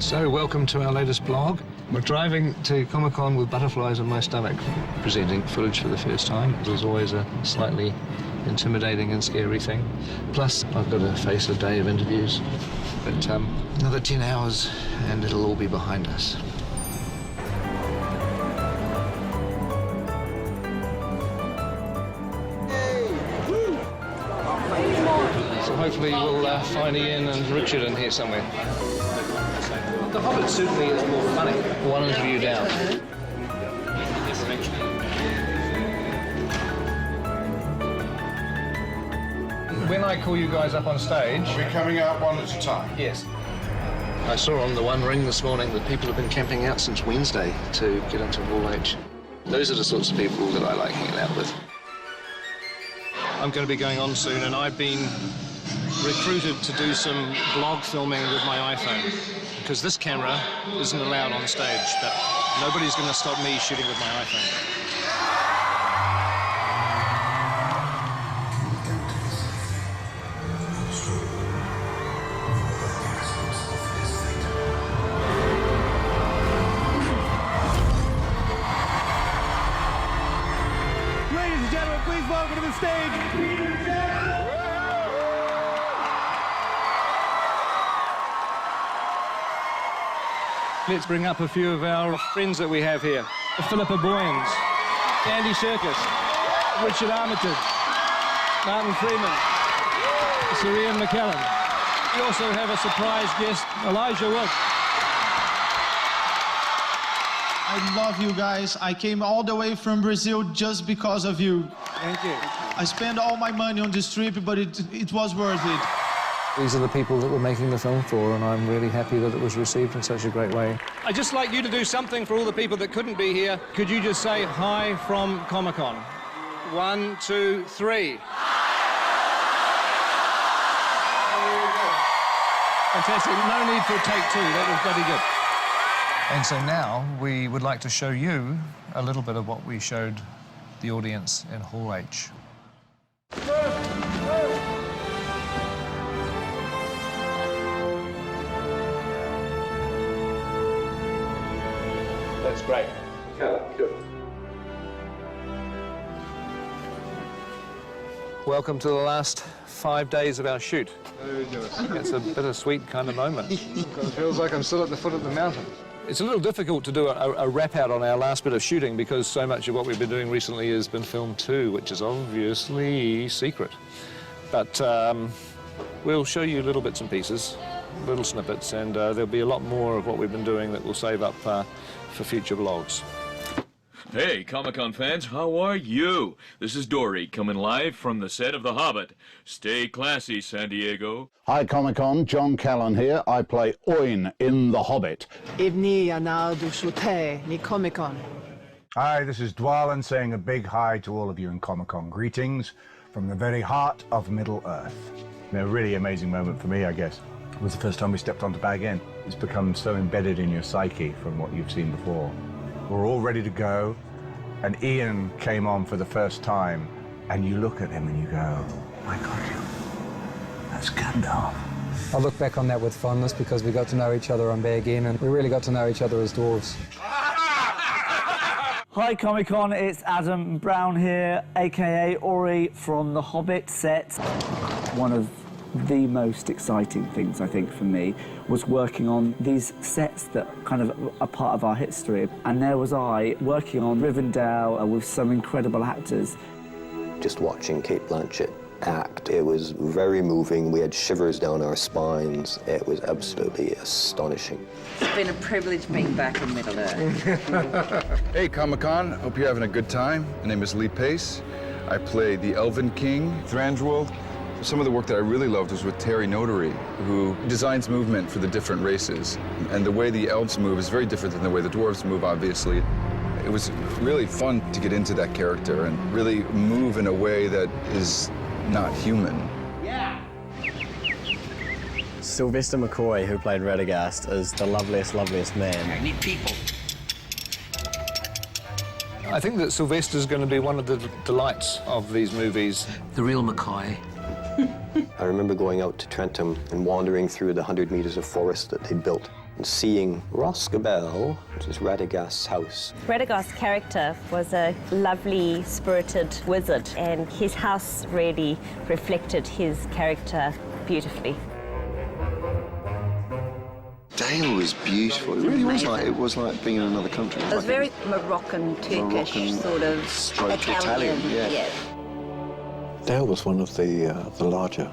So, welcome to our latest vlog. We're driving to Comic-Con with butterflies in my stomach, presenting footage for the first time. It was always a slightly intimidating and scary thing. Plus, I've got to face a day of interviews. But another 10 hours and it'll all be behind us. So hopefully we'll find Ian and Richard in here somewhere. The Hobbit certainly is more funny. One interview down. When I call you guys up on stage... We're coming out one at a time. Yes. I saw on the One Ring this morning that people have been camping out since Wednesday to get into Hall H. Those are the sorts of people that I like hanging out with. I'm going to be going on soon, and I've been recruited to do some vlog filming with my iPhone, because this camera isn't allowed on stage, but nobody's going to stop me shooting with my iPhone. Ladies and gentlemen, please welcome to the stage, Let's bring up a few of our friends that we have here. Philippa Boyens, Andy Serkis, Richard Armitage, Martin Freeman, Sir Ian McKellen. We also have a surprise guest, Elijah Wood. I love you guys. I came all the way from Brazil just because of you. Thank you. I spent all my money on this trip, but it was worth it. These are the people that we're making the film for, and I'm really happy that it was received in such a great way. I'd just like you to do something for all the people that couldn't be here. Could you just say hi from Comic-Con? 1, 2, 3. Fantastic. No need for a take two. That was bloody good. And so now we would like to show you a little bit of what we showed the audience in Hall H. That's great. Yeah, good. Welcome to the last 5 days of our shoot. It's a bittersweet kind of moment. It feels like I'm still at the foot of the mountain. It's a little difficult to do a wrap-out on our last bit of shooting because so much of what we've been doing recently has been filmed too, which is obviously secret. But we'll show you little bits and pieces, little snippets, and there'll be a lot more of what we've been doing that we'll save up for future vlogs. Hey, Comic-Con fans, how are you? This is Dory, coming live from the set of The Hobbit. Stay classy, San Diego. Hi, Comic-Con. John Callan here. I play Oin in The Hobbit. Ibni Anadu Shute, ni Comic-Con. Hi, this is Dwalan saying a big hi to all of you in Comic-Con. Greetings from the very heart of Middle-earth. A really amazing moment for me, I guess. It was the first time we stepped onto Bag End. It's become so embedded in your psyche from what you've seen before. We're all ready to go, and Ian came on for the first time, and you look at him and you go, oh my God, that's Gandalf. I look back on that with fondness because we got to know each other on Bag End, and we really got to know each other as dwarves. Hi Comic-Con, it's Adam Brown here, aka Ori from the Hobbit set. One of the most exciting things, I think, for me was working on these sets that kind of are part of our history. And there was I working on Rivendell with some incredible actors. Just watching Cate Blanchett act, it was very moving. We had shivers down our spines. It was absolutely astonishing. It's been a privilege being back in Middle-earth. Hey, Comic-Con. Hope you're having a good time. My name is Lee Pace. I play the Elven King, Thranduil. Some of the work that I really loved was with Terry Notary, who designs movement for the different races. And the way the elves move is very different than the way the dwarves move, obviously. It was really fun to get into that character and really move in a way that is not human. Yeah. Sylvester McCoy, who played Radagast, is the loveliest man. I need people. I think that Sylvester's going to be one of the delights of these movies. The real McCoy. I remember going out to Trentham and wandering through the 100 meters of forest that they built. Seeing Roscabel, which is Radagast's house. Radagast's character was a lovely, spirited wizard, and his house really reflected his character beautifully. Dale was beautiful. It really was like, it was like being in another country. It was very Moroccan, Turkish, sort of stroke Italian. yeah. Dale was one of the larger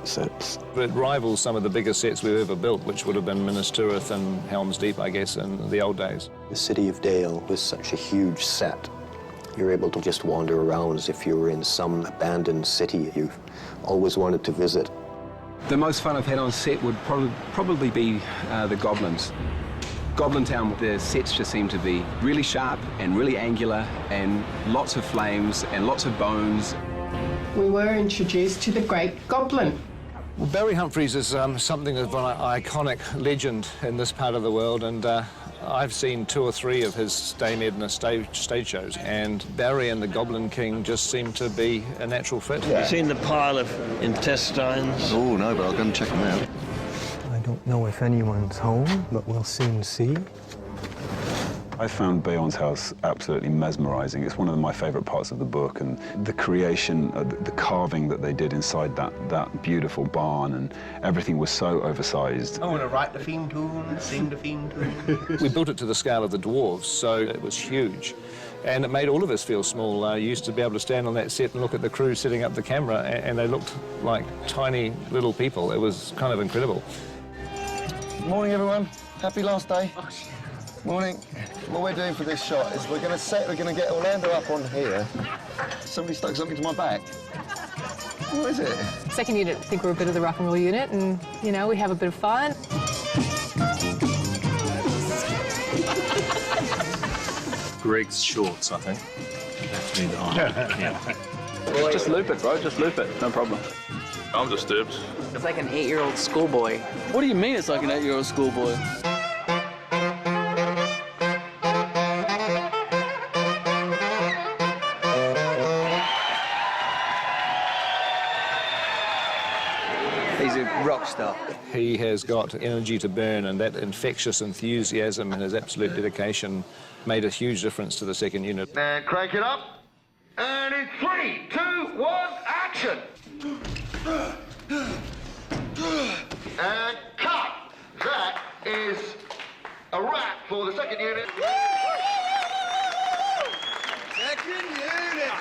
sets. It rivals some of the biggest sets we've ever built, which would have been Minas Tirith and Helm's Deep, I guess, in the old days. The city of Dale was such a huge set. You're able to just wander around as if you were in some abandoned city you've always wanted to visit. The most fun I've had on set would probably be the Goblins. Goblin Town, the sets just seem to be really sharp and really angular and lots of flames and lots of bones. We were introduced to the Great Goblin. Well, Barry Humphries is something of an iconic legend in this part of the world, and I've seen 2 or 3 of his Dame Edna stage shows, and Barry and the Goblin King just seem to be a natural fit. Have you seen the pile of intestines? Oh, no, but I'll go and check them out. I don't know if anyone's home, but we'll soon see. I found Bayon's house absolutely mesmerizing. It's one of my favorite parts of the book, and the creation, the carving that they did inside that beautiful barn, and everything was so oversized. I want to write the theme tune, sing the theme tune. We built it to the scale of the dwarves, so it was huge. And it made all of us feel small. I used to be able to stand on that set and look at the crew setting up the camera, and they looked like tiny little people. It was kind of incredible. Morning, everyone. Happy last day. Morning. What we're doing for this shot is we're going to get Orlando up on here. Somebody stuck something to my back. What is it? Second unit, I think we're a bit of the rock and roll unit, and, you know, we have a bit of fun. Greg's shorts, I think. Have to be the Yeah. Just loop it, bro. Just loop it. No problem. I'm disturbed. It's like an 8-year-old schoolboy. What do you mean it's like an 8-year-old schoolboy? He's a rock star. He has got energy to burn, and that infectious enthusiasm and his absolute dedication made a huge difference to the second unit. And crank it up. And in 3, 2, 1, action! And cut! That is a wrap for the second unit. Second unit!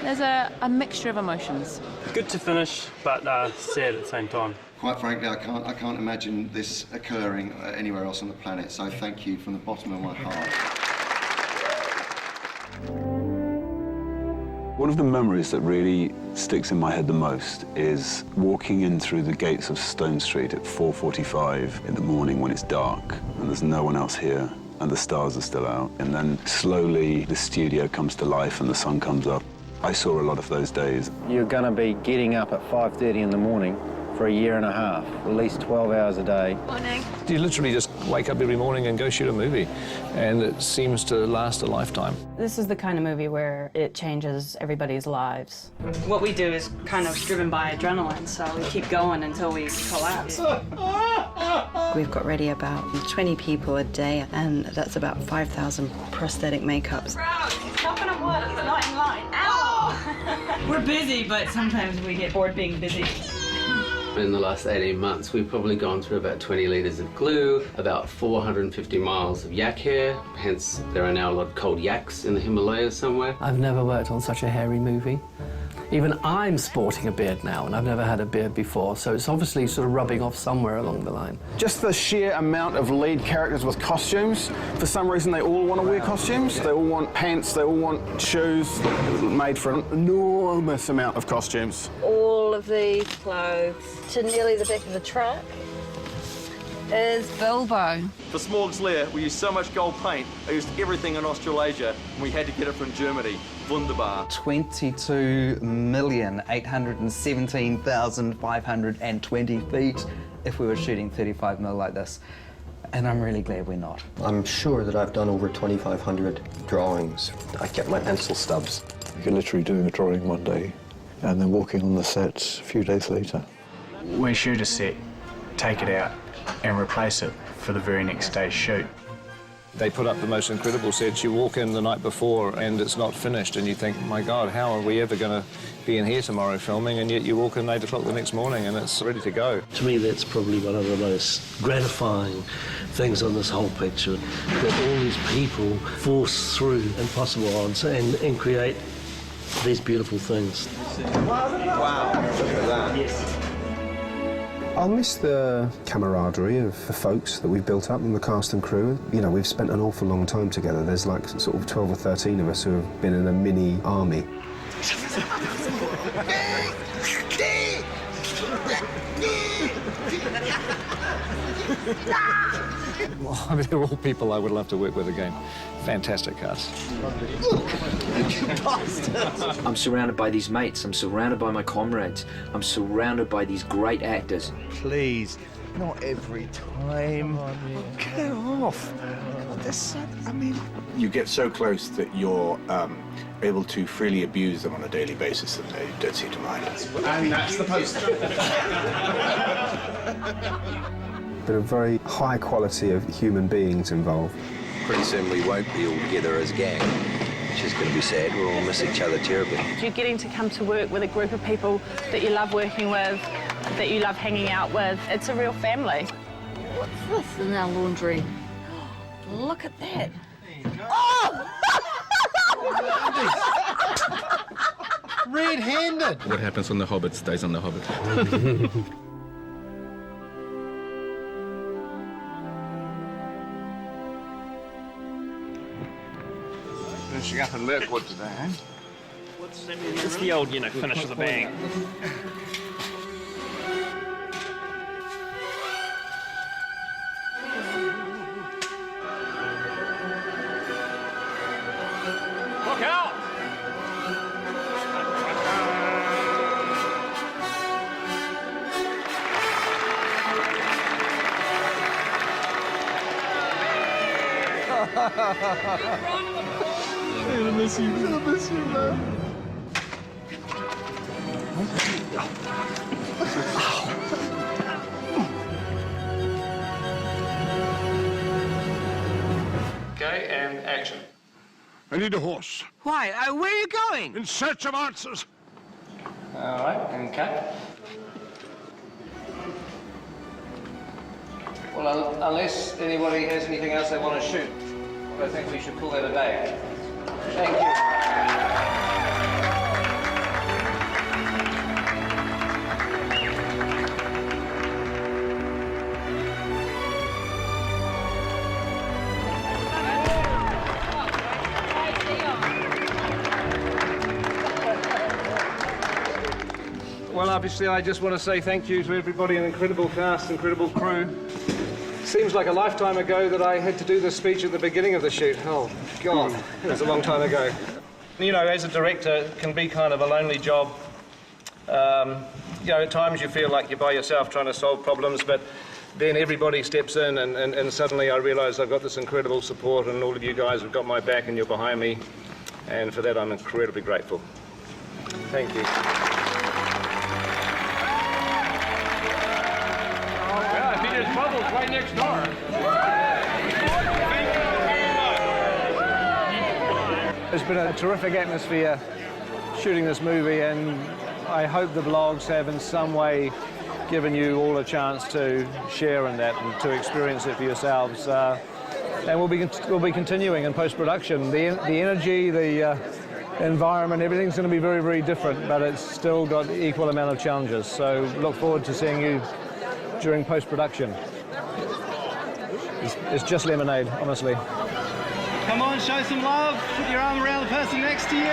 There's a mixture of emotions. Good to finish, but sad at the same time. Quite frankly, I can't imagine this occurring anywhere else on the planet, so thank you from the bottom of my heart. One of the memories that really sticks in my head the most is walking in through the gates of Stone Street at 4:45 in the morning when it's dark and there's no one else here and the stars are still out. And then slowly the studio comes to life and the sun comes up. I saw a lot of those days. You're going to be getting up at 5:30 in the morning for a year and a half, at least 12 hours a day. Morning. You literally just wake up every morning and go shoot a movie, and it seems to last a lifetime. This is the kind of movie where it changes everybody's lives. What we do is kind of driven by adrenaline, so we keep going until we collapse. We've got ready about 20 people a day, and that's about 5,000 prosthetic makeups. It's not going to work. It's not in line. Ow! We're busy, but sometimes we get bored being busy. In the last 18 months, we've probably gone through about 20 litres of glue, about 450 miles of yak hair, hence there are now a lot of cold yaks in the Himalayas somewhere. I've never worked on such a hairy movie. Even I'm sporting a beard now, and I've never had a beard before, so it's obviously sort of rubbing off somewhere along the line. Just the sheer amount of lead characters with costumes. For some reason, they all want to wear costumes. They all want pants, they all want shoes. Made for an enormous amount of costumes. All of these clothes to nearly the back of the truck is Bilbo. For Smorg's Lair, we used so much gold paint. I used everything in Australasia, and we had to get it from Germany. Wunderbar. 22,817,520 feet if we were shooting 35mm like this. And I'm really glad we're not. I'm sure that I've done over 2,500 drawings. I kept my pencil stubs. You're literally doing a drawing one day and then walking on the set a few days later. We shoot a set take it out and replace it for the very next day's shoot. They put up the most incredible sets. You walk in the night before and it's not finished and you think, my God, how are we ever going to be in here tomorrow filming? And yet you walk in 8 o'clock the next morning and it's ready to go. To me, that's probably one of the most gratifying things on this whole picture, that all these people force through impossible odds and create these beautiful things. Wow, look at that. Yes. I'll miss the camaraderie of the folks that we've built up and the cast and crew. You know, we've spent an awful long time together. There's like sort of 12 or 13 of us who have been in a mini army. Well, I mean, they're all people I would love to work with again. Fantastic cast. I'm surrounded by these mates. I'm surrounded by my comrades. I'm surrounded by these great actors. Please, not every time. Get off. I mean... You get so close that you're able to freely abuse them on a daily basis and they don't seem to mind. And that's the poster. But a very high quality of human beings involved. Pretty soon we won't be all together as a gang, which is going to be sad. We'll all miss each other terribly. You're getting to come to work with a group of people that you love working with, that you love hanging out with. It's a real family. What's this in our laundry? Look at that. Oh! Red-handed. What happens on the Hobbit stays on the Hobbit. Finishing up in Lakewood today, eh? It's the old, finish with a bang. Look out! I'm gonna miss you. I'm gonna miss you, man. Okay, and action. I need a horse. Why? Where are you going? In search of answers. All right, and cut. Well, unless anybody has anything else they want to shoot, I think we should call that a day. Thank you. Well, obviously, I just want to say thank you to everybody, an incredible cast, incredible crew. Seems like a lifetime ago that I had to do this speech at the beginning of the shoot. Oh, God, it was a long time ago. You know, as a director, it can be kind of a lonely job. You know, at times you feel like you're by yourself trying to solve problems, but then everybody steps in and suddenly I realise I've got this incredible support and all of you guys have got my back and you're behind me. And for that, I'm incredibly grateful. Thank you. Yeah, I think there's bubbles right next door. It's been a terrific atmosphere shooting this movie, and I hope the vlogs have in some way given you all a chance to share in that and to experience it for yourselves. And we'll be continuing in post-production. The energy, the environment, everything's going to be very, very different, but it's still got equal amount of challenges. So look forward to seeing you during post-production. It's just lemonade, honestly. Come on, show some love. Put your arm around the person next to you.